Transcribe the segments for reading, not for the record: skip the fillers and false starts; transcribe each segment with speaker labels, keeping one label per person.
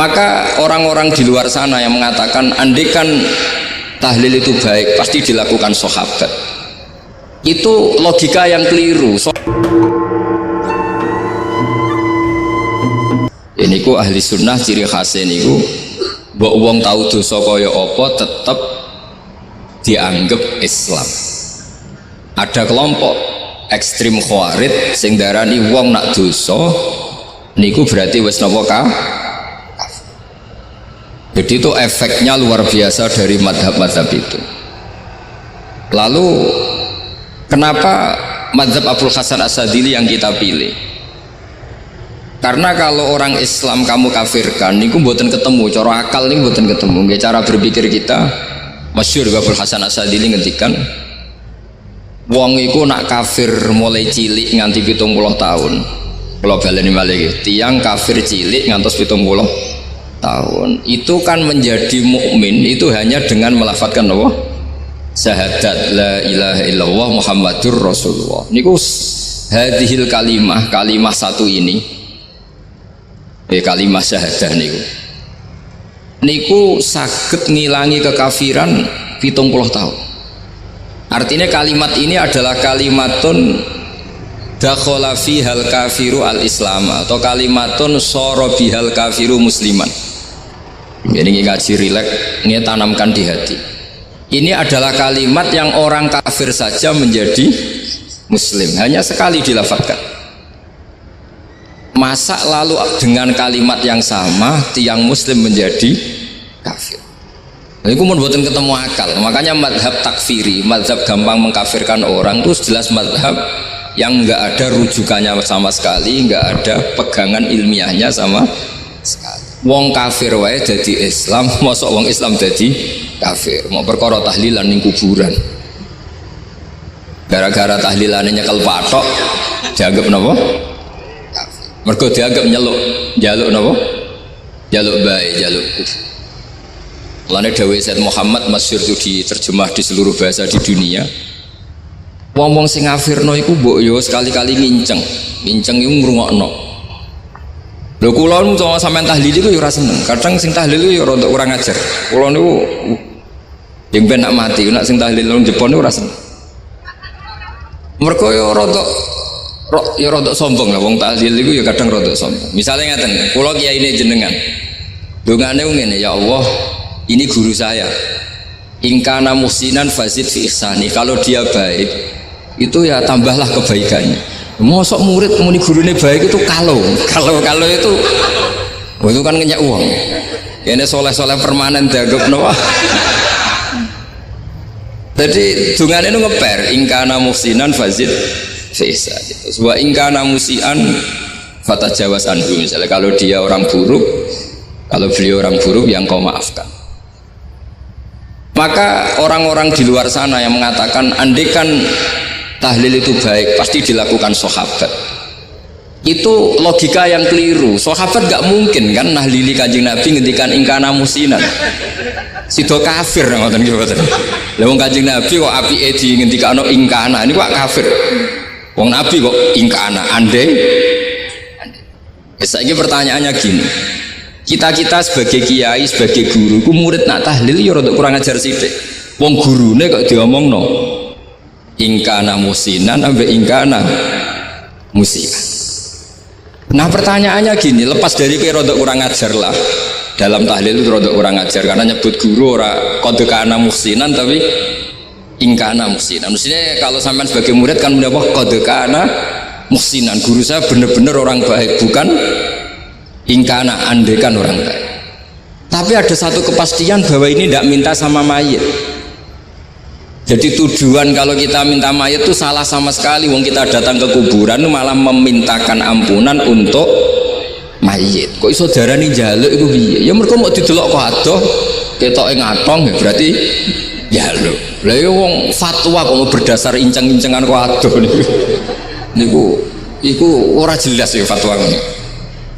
Speaker 1: Maka orang-orang di luar sana yang mengatakan andikan tahlil itu baik pasti dilakukan sahabat, itu logika yang keliru. Ini ku ahli sunnah ciri khasnya niku mbok wong tahu dosa kaya apa tetap dianggap Islam. Ada kelompok ekstrim khawarij sing darani wong nak dosa niku berarti wis napa kafir. Jadi itu efeknya luar biasa dari madhab-madhab itu. Lalu kenapa madhab Abul Hasan As-Sadili yang kita pilih? Karena kalau orang Islam kamu kafirkan niku mboten ketemu, cara akal niku mboten ketemu. Nggih, cara berpikir kita masyhur Abul Hasan As-Sadili ngendikan wong iku nak kafir mulai cilik nganti 70 tahun. Kalau baleni malih tiyang kafir cilik ngantos 70 tahun itu kan menjadi mukmin itu hanya dengan melafadzkan Allah syahadat la ilaha illallah Muhammadur Rasulullah. Niku hadhil kalimah satu ini kalimah syahadah niku saged ngilangi kekafiran 70 tahun. Artinya kalimat ini adalah kalimatun dakhala fihal kafiru al-islam atau kalimatun sara bihal kafiru musliman. Ini ngaji rileks, ini tanamkan di hati. Ini adalah kalimat yang orang kafir saja menjadi muslim, hanya sekali dilafadzkan. Masa lalu dengan kalimat yang sama tiang muslim menjadi kafir? Ini pun buatan ketemu akal. Makanya madhab takfiri, madhab gampang mengkafirkan orang itu jelas madhab yang enggak ada rujukannya sama sekali, enggak ada pegangan ilmiahnya sama sekali. Wong kafir wae jadi Islam, mosok wong Islam jadi kafir. Mau perkara tahlilan ning kuburan. Gara-gara tahlilannya nyekel patok dianggap napa? Kafir. Mergo dianggap njaluk napa? Jaluk bae, jaluk kufur. Mulane dawuh Said Muhammad masyhur itu diterjemah di seluruh bahasa di dunia. Wong-wong sing ngafirno iku mbok yo sekali-kali nginceng iku ngrungokno. Lho kula nu sampean tahlil iku yo ora seneng. Kadang sing tahlil yo rada ora ngajar. Kula niku yang ben nak mati, nak sing tahlil nang Jepang niku ora seneng. Mergo yo rada sombong lah wong tahlil iku yo kadang rada sombong. Misale ngaten, kula kiyaine jenengan. Dongane ngene, ya Allah, ini guru saya. Ingkana muhsinan fazid fi ihsani. Kalau dia baik, itu ya tambahlah kebaikannya. Mosok murid muni gurune baik itu kalau itu kan ngenyak uang. Ini soleh-soleh permanen dianggap nawa. Jadi dungane itu ngeper ingkana muhsinan fazid fi ihsani. Wa ingkana musian fatajawaz anhu. Misalnya kalau dia orang buruk, kalau beliau orang buruk yang kau maafkan. Maka orang-orang di luar sana yang mengatakan andikan tahlil itu baik pasti dilakukan sahabat, itu logika yang keliru. Sahabat gak mungkin kan nahlili Kanjeng Nabi ngendikan ingkana musinan sido kafir ngoten nggih mboten. Lah wong Kanjeng Nabi kok apike di ngendikano ingkana ini kok kafir. Wong Nabi kok ingkana andai. Saiki pertanyaannya gini, kita sebagai kiai, sebagai guru, ku murid nak tahlil ya rada kurang ajar sithik. Wong gurune kok diomongno ingkana musinan ambek ingkana musian. Nah pertanyaannya gini, lepas dari kira rada kurang ajar lah dalam tahlil itu rada kurang ajar karena nyebut guru ora kode kana musinan tapi ingkana musinan. Mestinya kalau sampean sebagai murid kan menapa kode kana musinan, guru saya benar-benar orang baik, bukan ingkana andekan orang baik. Tapi ada satu kepastian bahwa ini tidak minta sama mayit. Jadi tujuan kalau kita minta mayit itu salah sama sekali. Wong kita datang ke kuburan malah memintakan ampunan untuk mayit. Kok iso darani njaluk iku piye? Ya mergo mau didelok kok adoh ketoke ngatong ya berarti njaluk. Lah ya wong fatwa kok mau berdasar inceng-incengan kok adoh niku iku ora jelas ya fatwa ngono.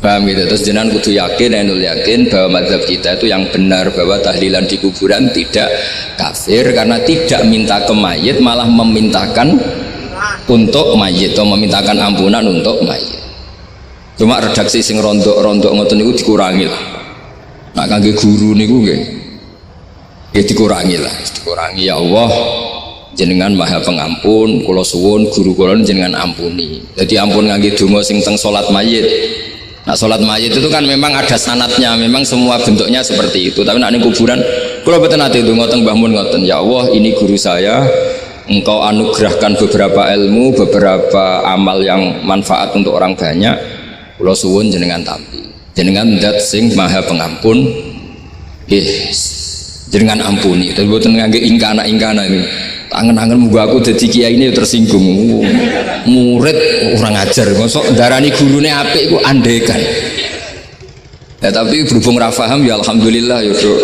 Speaker 1: Paham gitu. Terus jenengan kudu yakin, enul yakin bahwa mazhab kita itu yang benar, bahwa tahlilan di kuburan tidak kafir karena tidak minta ke mayit, malah memintakan untuk mayit atau memintakan ampunan untuk mayit. Cuma redaksi sing rondok-rondok ngoten niku dikurangi lah. Nak kangge guru niku nggih ya dikurangi lah, dikurangi. Ya Allah jenengan maha pengampun, kula suwun guru kula jenengan ampuni. Jadi ampun ngangge donga sing teng salat mayit. Nah salat mayit itu kan memang ada sanatnya, memang semua bentuknya seperti itu. Tapi nak ning kuburan kula mboten nate donga teng Mbah Mun ngoten. Ya Allah ini guru saya, Engkau anugerahkan beberapa ilmu, beberapa amal yang manfaat untuk orang banyak. Kula suwun jenengan tampi. Jenengan zat sing maha pengampun. Jenengan ampuni. Tapi mboten ngangge ingkana-ingkana ini. Angen-angen muga aku dadi kiai ini tersinggung. Murid orang ajar, mosok darani gurune apik iku andekan. Ya tapi berhubung ra paham ya alhamdulillah ya do.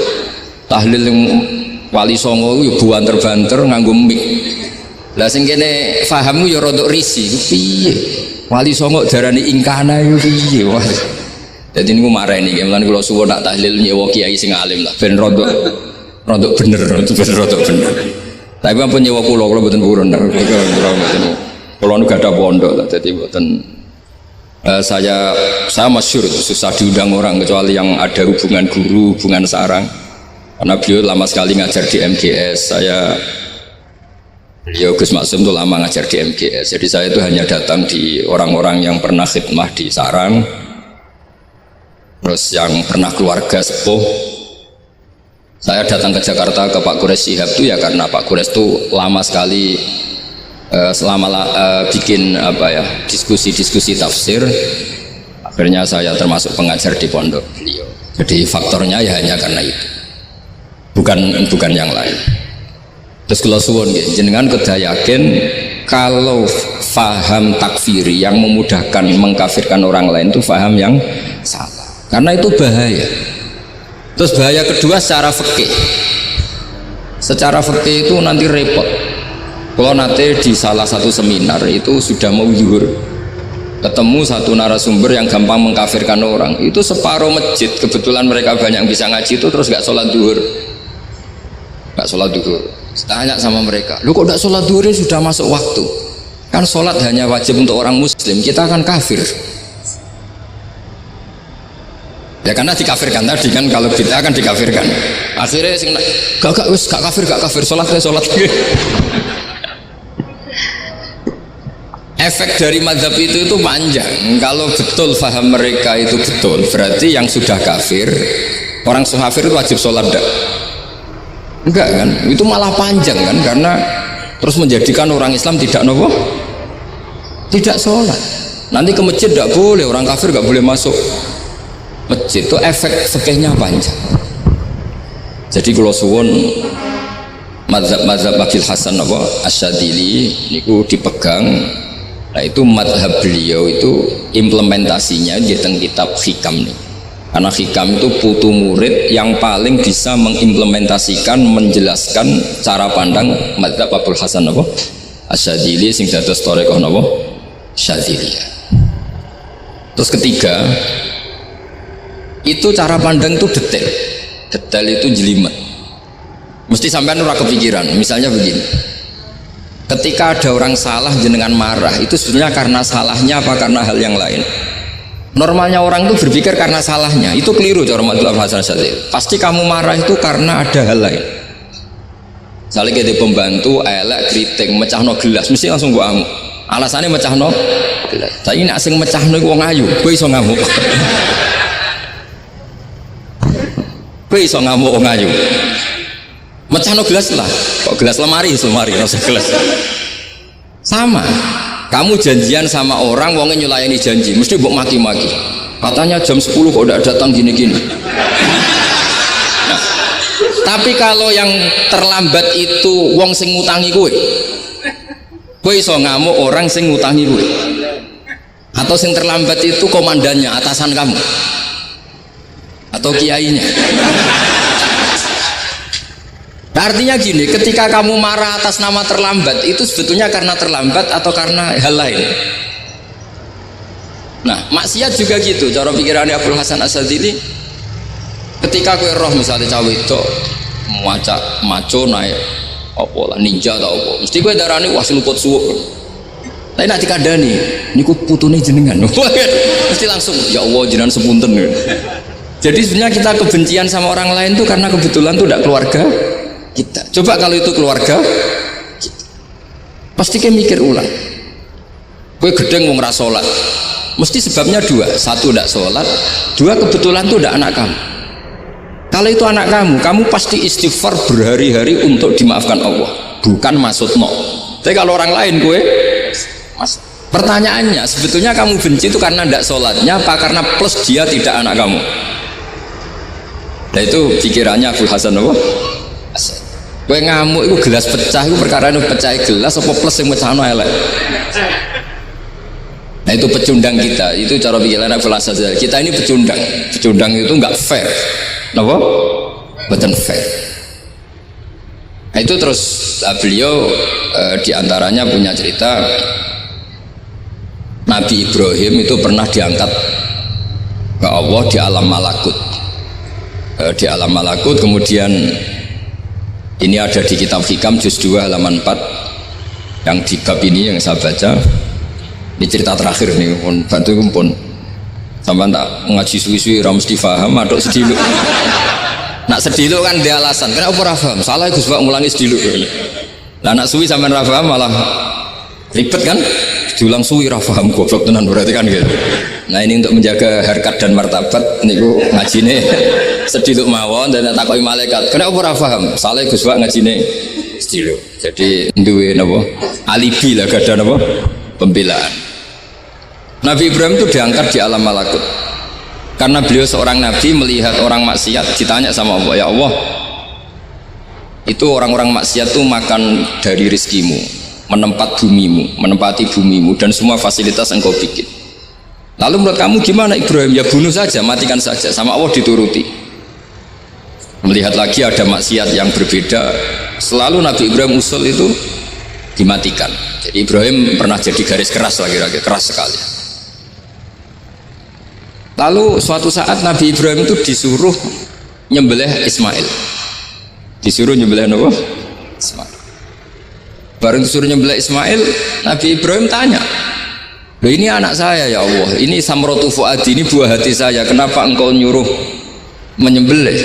Speaker 1: Tahlil yang Wali Songo ya buanter-banter nganggo mik. Lah sing kene paham ya rada risi. Piye? Wali Songo darani ingkana ya piye? Wah. Dadi niku mareni nggih, mulane kula suwun nak tahlil nyewa kiai sing alim lah ben rada bener, rada bener. Tapi ampun nyewa kula mboten purun. Kula nu gak ada pondok lah, jadi mboten saya masyhur susah diundang orang kecuali yang ada hubungan guru, hubungan sarang. Karena beliau lama sekali ngajar di MGS. Beliau Gus Maksum itu lama ngajar di MGS. Jadi saya itu hanya datang di orang-orang yang pernah khidmah di sarang, terus yang pernah keluarga sepuh. Saya datang ke Jakarta ke Pak Quraisy Shihab itu ya karena Pak Quraisy itu lama sekali bikin diskusi tafsir. Akhirnya saya termasuk pengajar di pondok beliau. Jadi faktornya ya hanya karena itu, bukan yang lain. Terus kalau suwun jenengan kedah yakin kalau faham takfiri yang memudahkan mengkafirkan orang lain itu faham yang salah, karena itu bahaya. Terus bahaya kedua secara fikih. Secara fikih itu nanti repot. Kalau nanti di salah satu seminar itu sudah mau zuhur, ketemu satu narasumber yang gampang mengkafirkan orang, itu separuh masjid kebetulan mereka banyak yang bisa ngaji itu terus gak sholat zuhur. Tanya sama mereka, lu kok gak sholat zuhur sudah masuk waktu? Kan sholat hanya wajib untuk orang muslim, kita akan kafir. Ya karena dikafirkan tadi kan, kalau kita akan dikafirkan. Akhirnya sing gak kafir, sholat. Efek dari mazhab itu panjang. Kalau betul faham mereka itu betul, berarti yang sudah kafir, orang kafir itu wajib sholat enggak kan? Itu malah panjang kan, karena terus menjadikan orang Islam tidak sholat. Nanti ke masjid tidak boleh, orang kafir nggak boleh masuk masjid. Itu efek fikihnya panjang. Jadi kalau suwun mazhab Abil Hasan Asyadzili niku dipegang. Nah itu mazhab beliau itu implementasinya di teng kitab Hikam nih. Karena Hikam itu putu murid yang paling bisa mengimplementasikan, menjelaskan cara pandang mazhab Abil Hasan Asyadzili sing dados thariqah Syadziliyah. Terus ketiga, itu cara pandang itu detail itu jelimet, mesti sampean ora kepikiran. Misalnya begini, ketika ada orang salah jenengan marah, itu sebenarnya karena salahnya apa karena hal yang lain? Normalnya orang itu berpikir karena salahnya, itu keliru cara Abdul Hasan Asyadzili. Pasti kamu marah itu karena ada hal lain. Misalnya kita pembantu elek kriting mecahno gelas, mesti langsung gua amuk. Alasannya mecahno gelas. Tapi nek sing mecahno iku wong ayu, kowe iso ngamuk. Kowe iso ngamuk wong ayu. Mecahno gelas lah. Kok gelas lemari rasa gelas. Sama. Kamu janjian sama orang, wongnya nyulayani janji, mesti mbok maki-maki. Katanya jam 10 kok udah datang gini-gini. Nah, tapi kalau yang terlambat itu wong sing ngutangi kowe iso ngamuk orang sing ngutangi kowe. Atau sing terlambat itu komandannya, atasan kamu. Atau kiainya. Nah, artinya gini, ketika kamu marah atas nama terlambat, itu sebetulnya karena terlambat atau karena hal lain. Nah, maksiat juga gitu. Cara pikirannya Abdul Hasan Asyadzili, ketika kue roh misalnya cawe itu maco naik apa lah ninja atau apa, mesti kue darani wah seluput suwuk. Tapi nak dikandani, niku putune jenengan. Mesti langsung ya Allah jenengan sepunten. Jadi sebenarnya kita kebencian sama orang lain tuh karena kebetulan tuh tidak keluarga kita. Coba kalau itu keluarga kita, pasti kayak mikir ulang. Gue gedeng mau ngeras sholat, mesti sebabnya dua. Satu tidak sholat, dua kebetulan tuh tidak anak kamu. Kalau itu anak kamu pasti istighfar berhari-hari untuk dimaafkan Allah, bukan maksud no. Tapi kalau orang lain gue pertanyaannya sebetulnya kamu benci itu karena tidak sholatnya apa karena plus dia tidak anak kamu. Nah itu pikirannya Abu Hasan apa? Gue ngamuk itu gelas pecah itu perkara itu pecah gelas apa plus yang pecah elek. Nah itu pecundang kita, itu cara pikiran Abu Hasan. Kita ini pecundang itu nggak fair. Kenapa? Bukan fair. Nah itu terus beliau diantaranya punya cerita Nabi Ibrahim itu pernah diangkat ke Allah di alam malakut. Di alam malakut kemudian ini ada di kitab Hikam juz 2 halaman 4 yang di bab ini yang saya baca. Ini cerita terakhir nih, bantu kumpul sampai tak ngaji suwi-suwi ram mesti paham aduk sedilu. Nak sedilu kan dia alasan kenapa ora paham salah Gus Pak ngulangi sedilu. Lah nak suwi sampean ra paham malah ribet kan, diulang suwi ra paham goblok tenan berarti kan gitu. Nah ini untuk menjaga harkat dan martabat niku ngajine sediluk mawon dan takoki malaikat kenapa ora paham salah Gus Pak ngajine sediluk. Jadi duwe napa alibi lah gadah napa pembelaan. Nabi Ibrahim itu diangkat di alam malakut karena beliau seorang nabi melihat orang maksiat, ditanya sama Allah, ya Allah itu orang-orang maksiat tuh makan dari rizkimu, menempati bumimu dan semua fasilitas engkau bikin. Lalu menurut kamu gimana Ibrahim? Ya bunuh saja, matikan saja. Sama Allah dituruti. Melihat lagi ada maksiat yang berbeda, selalu Nabi Ibrahim usul itu dimatikan. Jadi Ibrahim pernah jadi garis keras lagi keras sekali. Lalu suatu saat Nabi Ibrahim itu disuruh nyembelih Ismail. Disuruh nyembelih apa? Ismail. Baru disuruh nyembelih Ismail, Nabi Ibrahim tanya, loh ini anak saya ya Allah, ini samrotu fuadi, ini buah hati saya, kenapa engkau nyuruh menyembelih?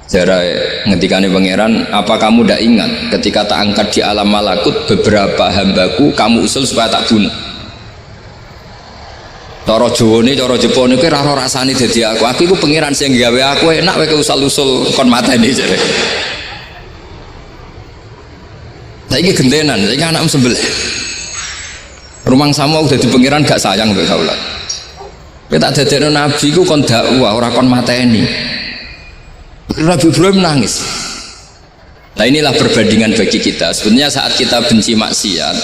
Speaker 1: Jarai ngetikane pangeran, apa kamu tidak ingat ketika tak angkat di alam malakut beberapa hambaku kamu usul supaya tak bunuh? Cara Jawa ini, cara Jepang ini raro rasani jadi aku itu pangeran sing gawe aku enak wae usul-usul kon mateni jare. Saiki gentenan, saiki anakmu sembelih. Rumang sama udah di pangeran gak sayang mbek kaula. Kowe tak dadekno nabi ku kon dakwah ora kon mateni. Nabi Ibrahim nangis. Nah inilah perbandingan bagi kita. Sebenarnya saat kita benci maksiat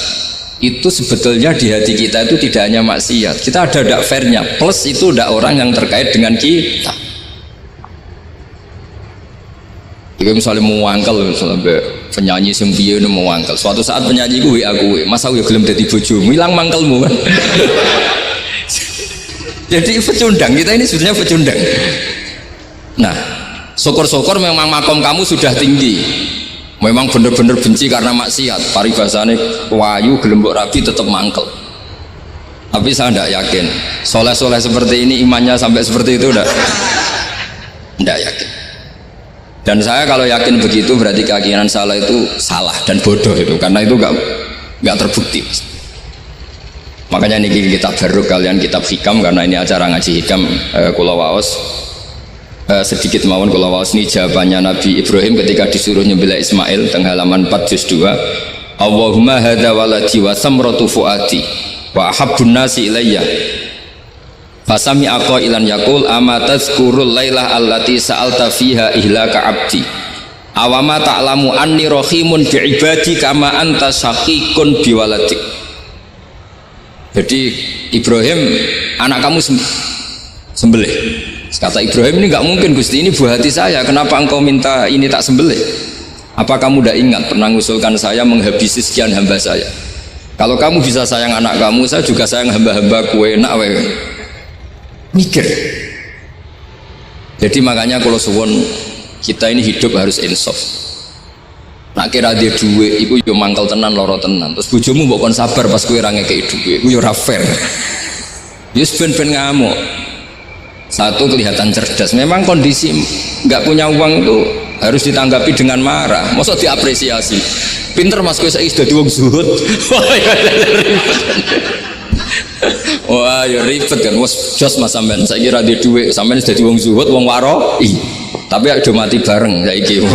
Speaker 1: itu sebetulnya di hati kita itu tidak hanya maksiat, kita ada dak fairnya, plus itu dak orang yang terkait dengan kita. Jika misalnya mau wangkel, misalnya penyanyi sing piye mau wangkel, suatu saat penyanyi gue aku, masa gue gelem dadi bojomu, hilang mangkelmu kan. Jadi pecundang kita ini sebetulnya pecundang. Nah, syukur-syukur memang makom kamu sudah tinggi. Memang bener-bener benci karena maksiat, paribasane wayu gelembok rabi tetap mangkel. Tapi saya tidak yakin soleh-soleh seperti ini imannya sampai seperti itu tidak yakin. Dan saya kalau yakin begitu berarti keyakinan salah itu salah dan bodoh itu, karena itu nggak terbukti. Makanya ini kita baru kalian kitab hikam, karena ini acara ngaji hikam kula waos. Sedikit mawon kula waos ini jawabannya Nabi Ibrahim ketika disuruh nyembelih Ismail teng halaman 4 juz 2. Allahumma hadza waladi wa samratu fuadi wa ahabbun nasi ilayya. Fasami aqailan yaqul ama tazkurul lailah allati sa'alta fiha ihlaka abdi. Awama ta'lamu anni rahimun bi ibadi kama anta syaqiqun bi waladik. Jadi Ibrahim anak kamu sembelih. Kata Ibrahim, ini nggak mungkin Gusti, ini buah hati saya, kenapa engkau minta ini tak sembelih? Apa kamu tidak ingat pernah mengusulkan saya menghabisi sekian hamba saya? Kalau kamu bisa sayang anak kamu, saya juga sayang hamba-hamba kue enak wewe. Mikir. Jadi makanya kalau suwon kita ini hidup harus insaf. Nak kira dia duit, itu yo mangkel tenan, loro tenan. Terus bojomu mbok kon sabar pas kue ra ngekeki duit, iku yo ra fair. Yo ben ngamuk. Satu, kelihatan cerdas. Memang kondisi nggak punya uang itu harus ditanggapi dengan marah. Masa diapresiasi? Pinter mas, kowe saiki sudah wong zuhud. Wah ya ribet kan. Wes jos mas sampean saiki ra duwe dhuwit, sampean sudah wong zuhud, wong waro. Tapi ada mati bareng saiki.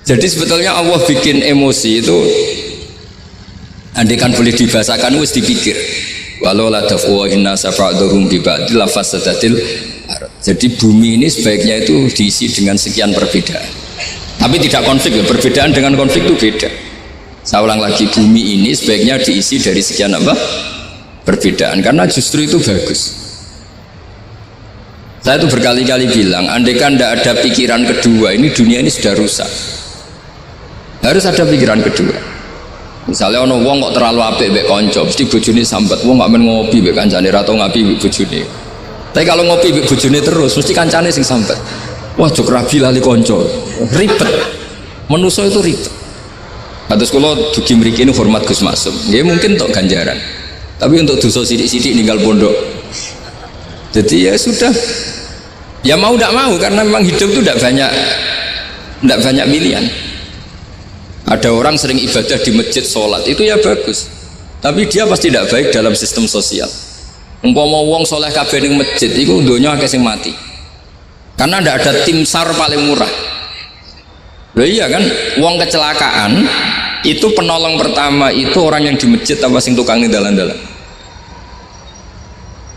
Speaker 1: Jadi sebetulnya Allah bikin emosi itu, andai kan boleh dibahasakan, wis dipikir. Walau la dafu inna safa'durum bi ba'dil lafasadatil. Jadi bumi ini sebaiknya itu diisi dengan sekian perbedaan. Tapi tidak konflik ya, perbedaan dengan konflik itu beda. Saya ulang lagi, bumi ini sebaiknya diisi dari sekian apa? Perbedaan, karena justru itu bagus. Saya itu berkali-kali bilang, andai kan tidak ada pikiran kedua, ini dunia ini sudah rusak. Harus ada pikiran kedua. Misalnya ono wong kok terlalu apik mbek kanca, mesti bojone sambat, wong gak men ngopi mbek kancane ra tau ngapi mbek bojone. Tapi kalau ngopi mbek bojone terus, mesti kancane sing sambat. Wah, jok rabi lali kanca. Ribet. Manusa itu ribet. Kados kula dugi mriki ini hormat Gus Maksum. Nggih mungkin tok ganjaran. Tapi untuk dosa sidik-sidik ninggal pondok. Jadi ya sudah. Ya mau tidak mau, karena memang hidup itu tidak banyak pilihan. Ada orang sering ibadah di masjid, sholat itu ya bagus, tapi dia pasti tidak baik dalam sistem sosial. Umpama wong soleh kabeh ning masjid itu donya akeh sing mati, karena tidak ada tim SAR paling murah. Loh iya kan, wong kecelakaan itu penolong pertama itu orang yang di masjid apa sing tukang ning dalan-dalan.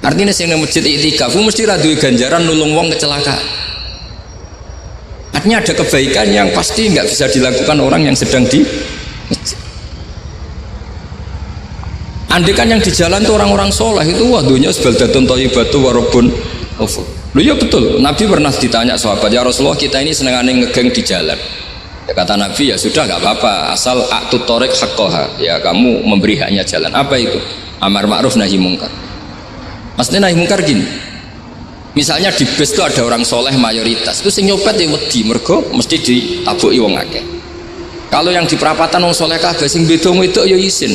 Speaker 1: Artinya sing ning masjid iktikaf mesti ra duwe ganjaran nulung wong kecelakaan. Artinya ada kebaikan yang pasti nggak bisa dilakukan orang yang sedang di masjid. Andai kan yang di jalan itu orang-orang soleh itu waduhnya sebaldatun thayyibatu warabun ghafur. Loh ya betul, Nabi pernah ditanya sahabat, ya Rasulullah kita ini senengane ngegeng di jalan. Ya, kata Nabi ya sudah nggak apa-apa, asal a'tut thoriq haqqaha, ya kamu memberi haknya jalan. Apa itu? Amar ma'ruf nahi mungkar. Maksudnya nahi mungkar gini, misalnya di bus itu ada orang soleh mayoritas, itu sing nyopet ya wedi, mergo mesti ditabuki wong akeh. Kalau yang di perapatan wong soleh kabeh, sing beda itu ya isin,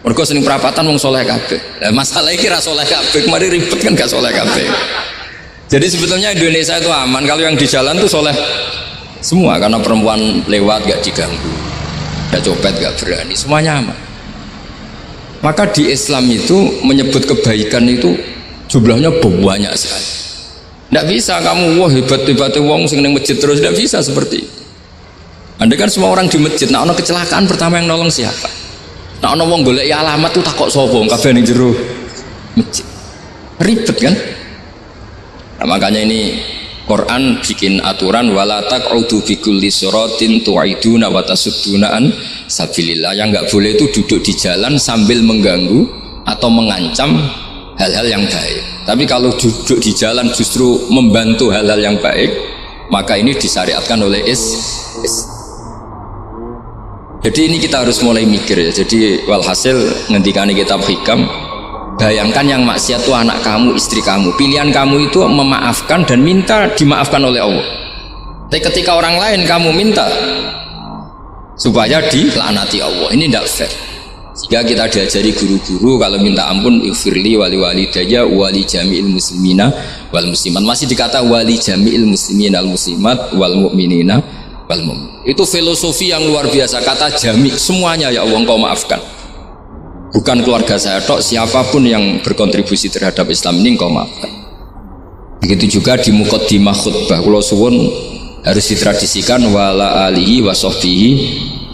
Speaker 1: mergo sing perapatan wong soleh kabeh. Nah, masalah iki ra soleh kabeh, kemarin ribet kan gak soleh kabeh. Jadi sebetulnya Indonesia itu aman kalau yang di jalan tuh soleh semua, karena perempuan lewat gak diganggu, gak copet gak berani, semuanya aman. Maka di Islam itu menyebut kebaikan itu jumlahnya banyak sekali. Tidak bisa kamu wah hebat-hebat wong sing ning masjid terus, tidak bisa seperti itu. Andai kan semua orang di masjid, nah ono kecelakaan pertama yang nolong siapa? Nah ono wong golek alamat tuh takok sapa kabeh ning jero masjid. Ribet kan? Nah, makanya ini Quran bikin aturan wala taq'udu bi kulli siratin tu'iduna wa tasudduna an sabilillah. Yang enggak boleh itu duduk di jalan sambil mengganggu atau mengancam hal-hal yang baik. Tapi kalau duduk di jalan justru membantu hal-hal yang baik, maka ini disyariatkan oleh Jadi ini kita harus mulai mikir ya. Jadi walhasil ngendikane kitab hikam, bayangkan yang maksiat itu anak kamu, istri kamu. Pilihan kamu itu memaafkan dan minta dimaafkan oleh Allah. Tapi ketika orang lain kamu minta supaya dilaknati Allah, ini tidak fair. Jika kita diajari guru-guru kalau minta ampun ighfirli wali walidayya wali jami'il muslimina wal muslimat, masih dikata wali jami'il muslimina wal muslimat wal mu'minina wal mu'min. Itu filosofi yang luar biasa, kata jami' semuanya ya Allah engkau maafkan. Bukan keluarga saya tok, siapapun yang berkontribusi terhadap Islam ini engkau maafkan. Begitu juga di muqaddimah khutbah kula suwun harus ditradisikan wala alihi wa sahbihi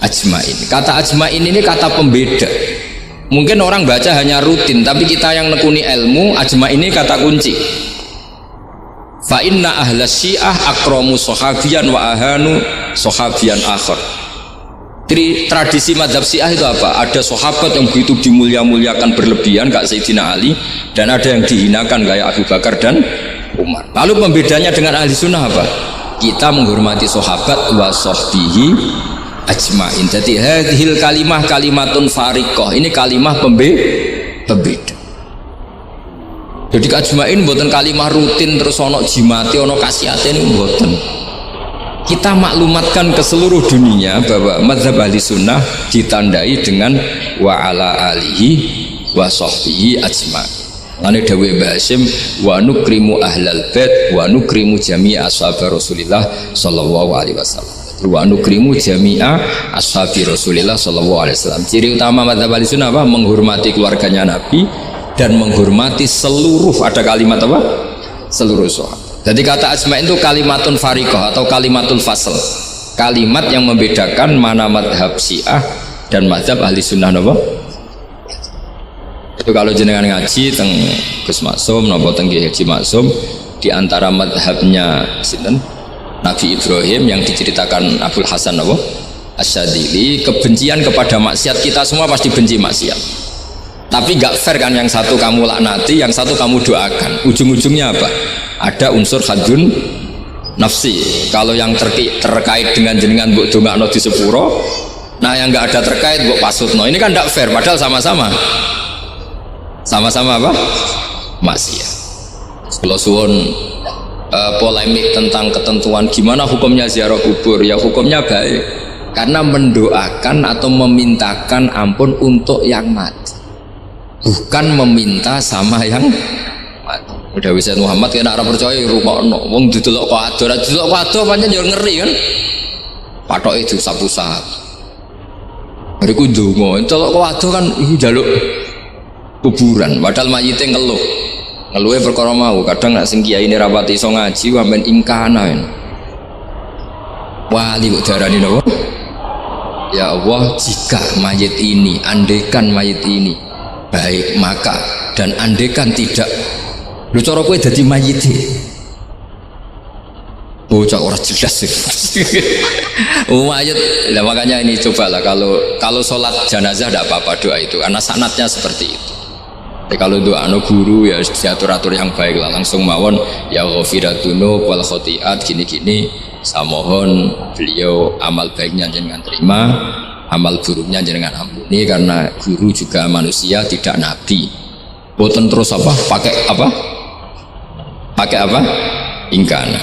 Speaker 1: ajmain. Kata ajmain ini kata pembeda. Mungkin orang baca hanya rutin, tapi kita yang nekuni ilmu, ajmain ini kata kunci. Fa inna ahlas syiah akramu sahabiyan wa ahanu sahabiyan akhar. Tradisi mazhab syiah itu apa? Ada sahabat yang begitu dimulia-muliakan berlebihan kayak Sayyidina Ali, dan ada yang dihinakan kayak Abu Bakar dan Umar. Lalu pembedanya dengan ahli sunnah apa? Kita menghormati sahabat wa sahbihi ajmain. Jadi hadhil kalimah kalimatun fariqah, ini kalimah pembeda. Jadi ajmain buatan kalimah rutin terus ono jimati ono kasiate ini buatan. Kita maklumatkan ke seluruh dunia bahwa mazhab ahli sunnah ditandai dengan wa ala alihi wa sahbihi ajmain. Lane dawe Mbah Hasyim wa nukrimu ahlal bait wa nukrimu jami'a ashabi Rasulillah sallallahu alaihi wasallam. Wa nukrimu jami'a ashabi Rasulillah sallallahu alaihi wasallam. Ciri utama madzhab Ahlussunnah apa? Menghormati keluarganya Nabi dan menghormati seluruh, ada kalimat apa? Seluruh sahabat. Jadi kata ajma'in itu kalimatun fariqah atau kalimatul fasl. Kalimat yang membedakan mana madhab Syiah dan madhab Ahlussunnah apa? Itu kalau jenengan ngaji teng Gus Maksum napa teng Haji Maksum di antara madhabnya sinten Nabi Ibrahim yang diceritakan Abdul Hasan apa Asyadili, kebencian kepada maksiat kita semua pasti benci maksiat. Tapi gak fair kan, yang satu kamu laknati, yang satu kamu doakan. Ujung-ujungnya apa? Ada unsur hadun nafsi. Kalau yang terkait dengan jenengan mbok dongakno di sepuro, nah yang nggak ada terkait mbok pasutno. Ini kan gak fair padahal sama-sama apa? Maksiat. Kalau suwun polemik tentang ketentuan gimana hukumnya ziarah kubur, ya hukumnya baik karena mendoakan atau memintakan ampun untuk yang mati, bukan meminta sama yang mati. Udah bisa Muhammad kena ora percaya rukokno wong didelok kok ado, ora didelok kok ado pancen yo ngeri kan. Patoke diusap-usap. Bariku ndonga, delok kok ado kan iku njaluk kuburan, padahal mayite ngeluhe perkara mau. Kadang nek sing kiai ini rapati iso ngaji sampean ingkana wali kok darani napa? Ya Allah, jika mayit ini, andekan mayit ini baik, maka dan andekan tidak, lu cara kowe dadi mayite bocah ora jelas sih. Mayit lah, makanya ini cobalah kalau sholat jenazah tidak apa-apa doa itu karena sanatnya seperti itu. Kalau doa guru ya diatur-atur yang baik lah, langsung mawon ya ghafiratunu wal khotiat gini-gini, saya mohon beliau amal baiknya jangan terima, amal buruknya jangan ampuni, karena guru juga manusia tidak nabi. Boten terus apa pakai apa ingkana.